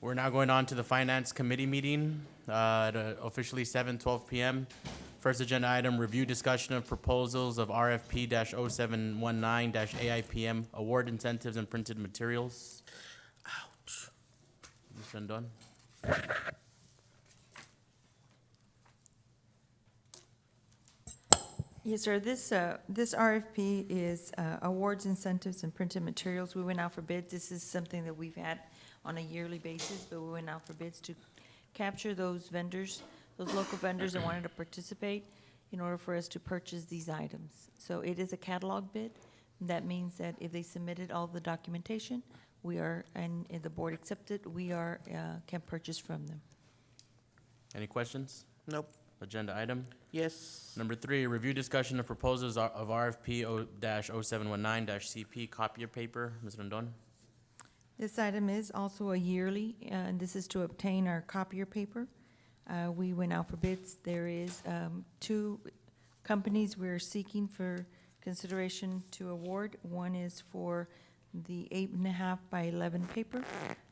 We're now going on to the Finance Committee meeting, officially 7:12 p.m. First agenda item, review discussion of proposals of RFP-0719-AIPM, award incentives and printed materials. Ouch. Ms. Rendon? Yes, sir. This RFP is awards, incentives, and printed materials. We went out for bids. This is something that we've had on a yearly basis, but we went out for bids to capture those vendors, those local vendors that wanted to participate in order for us to purchase these items. So it is a catalog bid. That means that if they submitted all the documentation, we are, and if the board accepted, we are, can purchase from them. Any questions? Nope. Agenda item. Yes. Number 3, review discussion of proposals of RFP-0719-CP copier paper. Ms. Rendon? This item is also a yearly, and this is to obtain our copier paper. We went out for bids. There is 2 companies we're seeking for consideration to award. One is for the 8.5 by 11 paper,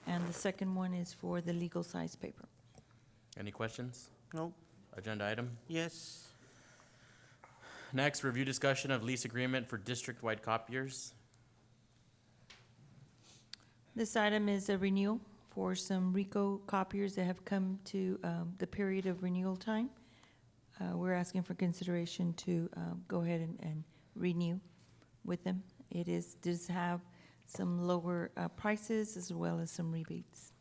and the second one is for the legal size paper. Any questions? Nope. Agenda item. Yes. Next, review discussion of lease agreement for district-wide copiers. This item is a renewal for some RICO copiers that have come to the period of renewal time. We're asking for consideration to go ahead and renew with them. Does have some lower prices as well as some rebates.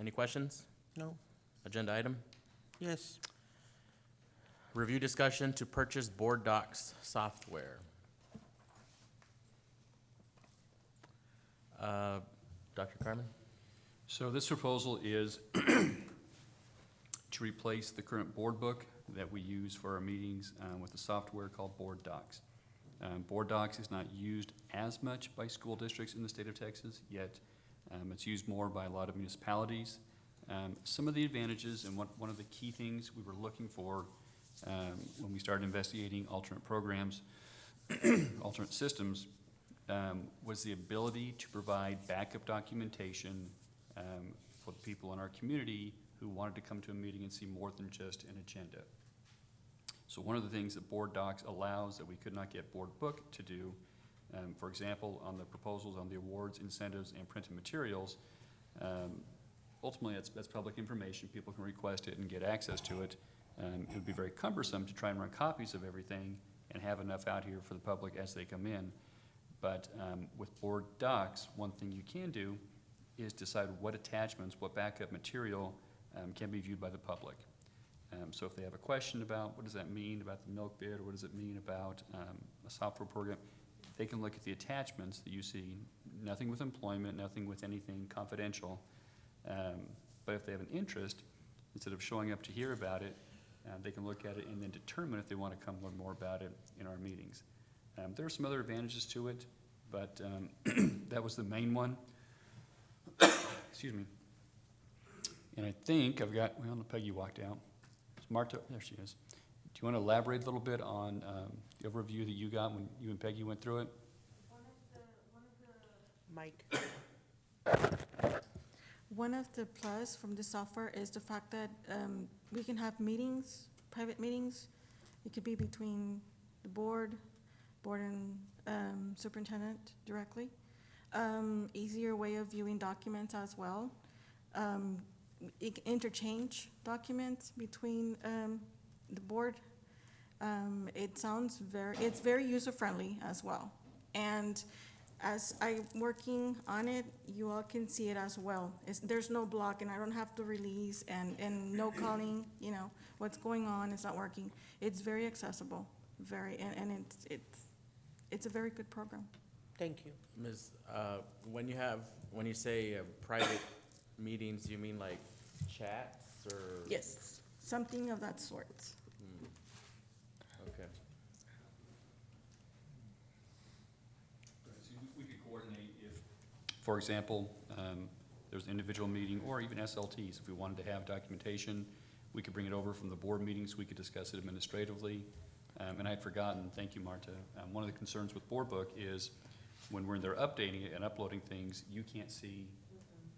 Any questions? No. Agenda item. Yes. Review discussion to purchase board docs software. Dr. Carmen? So this proposal is to replace the current board book that we use for our meetings with a software called Board Docs. Board Docs is not used as much by school districts in the state of Texas, yet it's used more by a lot of municipalities. Some of the advantages and one of the key things we were looking for when we started investigating alternate programs, alternate systems, was the ability to provide backup documentation for the people in our community who wanted to come to a meeting and see more than just an agenda. So one of the things that Board Docs allows that we could not get Board Book to do, for example, on the proposals on the awards, incentives, and printed materials, ultimately that's public information. People can request it and get access to it. It would be very cumbersome to try and run copies of everything and have enough out here for the public as they come in. But with Board Docs, one thing you can do is decide what attachments, what backup material can be viewed by the public. So if they have a question about what does that mean about the milk bid, or what does it mean about a software program, they can look at the attachments that you see, nothing with employment, nothing with anything confidential. But if they have an interest, instead of showing up to hear about it, they can look at it and then determine if they want to come learn more about it in our meetings. There are some other advantages to it, but that was the main one. Excuse me. And I think I've got, well, Peggy walked out. Is Marta, there she is. Do you want to elaborate a little bit on the overview that you got when you and Peggy went through it? Mike. One of the plus from the software is the fact that we can have meetings, private meetings. It could be between the board and superintendent directly. Easier way of viewing documents as well. It can interchange documents between the board. It's very user-friendly as well. And as I'm working on it, you all can see it as well. There's no block, and I don't have to release and no calling, what's going on, it's not working. It's very accessible, and it's a very good program. Thank you. Ms., when you say private meetings, you mean like chats or? Yes, something of that sort. Okay. We could coordinate if, for example, there's an individual meeting or even SLTs. If we wanted to have documentation, we could bring it over from the board meetings. We could discuss it administratively. And I had forgotten, thank you, Marta. One of the concerns with Board Book is when we're in there updating it and uploading things, you can't see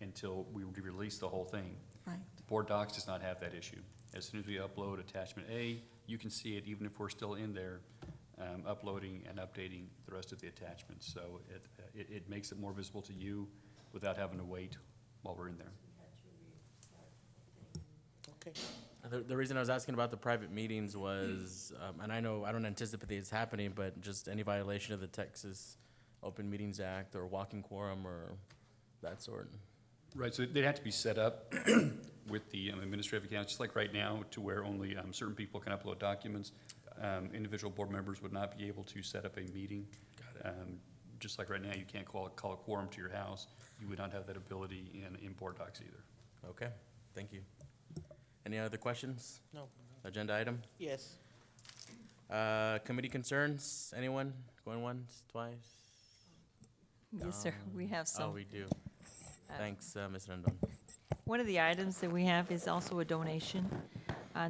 until we release the whole thing. Right. Board Docs does not have that issue. As soon as we upload attachment A, you can see it even if we're still in there, uploading and updating the rest of the attachments. So it makes it more visible to you without having to wait while we're in there. Okay. The reason I was asking about the private meetings was, and I know, I don't anticipate it's happening, but just any violation of the Texas Open Meetings Act or walking quorum or that sort. Right, so they'd have to be set up with the administrative accounts, just like right now, to where only certain people can upload documents. Individual board members would not be able to set up a meeting. Just like right now, you can't call a quorum to your house. You would not have that ability in Board Docs either. Okay, thank you. Any other questions? No. Agenda item? Yes. Committee concerns? Anyone? Going once, twice? Yes, sir, we have Oh, some. we do. Uh, Thanks, Ms. Rendon. One of the items that we have is also a donation.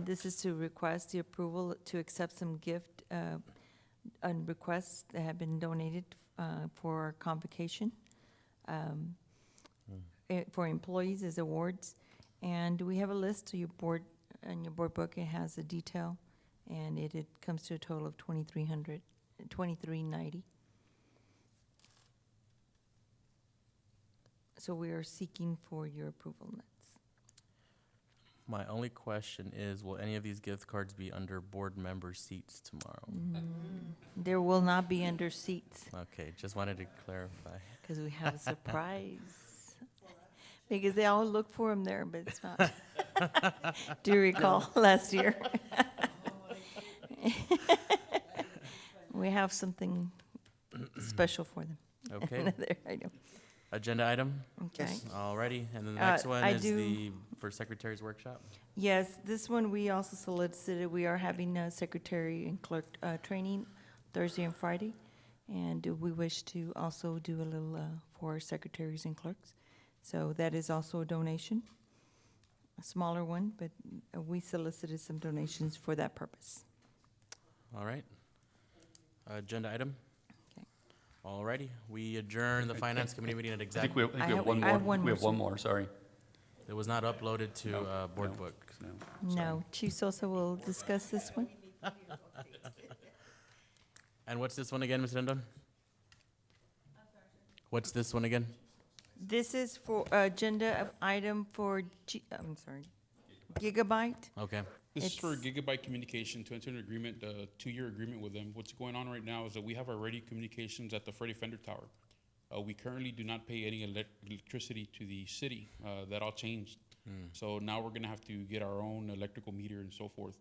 This is to request the approval to accept some gift and requests that have been donated for convocation for employees as awards. And we have a list to your board, in your board book. It has a detail, and it comes to a total of $2,390. So we are seeking for your approval on that. My only question is, will any of these gift cards be under board member seats tomorrow? There will not be under seats, Okay, just wanted to clarify. because we have a surprise. Because they all look for them there, but it's not. Do you recall last year? We have something special for them. Okay, Another item. agenda item? Okay. Alrighty, and then the next one I is do- the, for secretary's workshop? Yes, this one we also solicited. We are having a secretary and clerk training Thursday and Friday. And we wish to also do a little for secretaries and clerks. So that is also a donation, a smaller one, but we solicited some donations for that purpose. All right. Agenda item? Okay. Alrighty, we adjourn the finance committee meeting at I think exact, we have I have one one more. We more, have one sir. more, sorry. it was not uploaded to No, board no. book. No. No, Chief Sosa will discuss this one. And what's this one again, Ms. Rendon? What's this one again? This is for agenda item for, Gigabyte. Okay, This is for It's- Gigabyte Communication to enter an agreement, a 2-year agreement with them. What's going on right now is that we have already communications at the Freddie Fender Tower. We currently do not pay any electricity to the city. That all changed. So now we're gonna have to get our own electrical meter and so forth.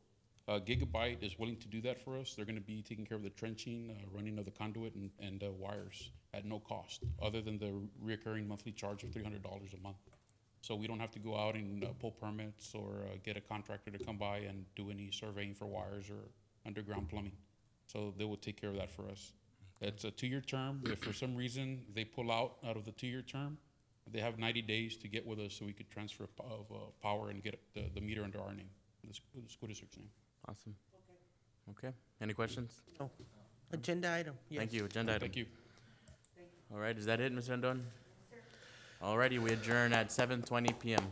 Gigabyte is willing to do that for us. They're gonna be taking care of the trenching, running of the conduit and wires at no cost, other than the reoccurring monthly charge of $300 a month. So we don't have to go out and pull permits or get a contractor to come by and do any surveying for wires or underground plumbing. So they will take care of that for us. It's a 2-year term. If for some reason they pull out of the 2-year term, they have 90 days to get with us so we could transfer power and get the meter under our name, the school district's name. awesome. Okay, any questions? Agenda item, yes. Thank you, agenda item. Thank you. All right, is that it, Ms. Rendon? Alrighty, we adjourn at 7:20 PM.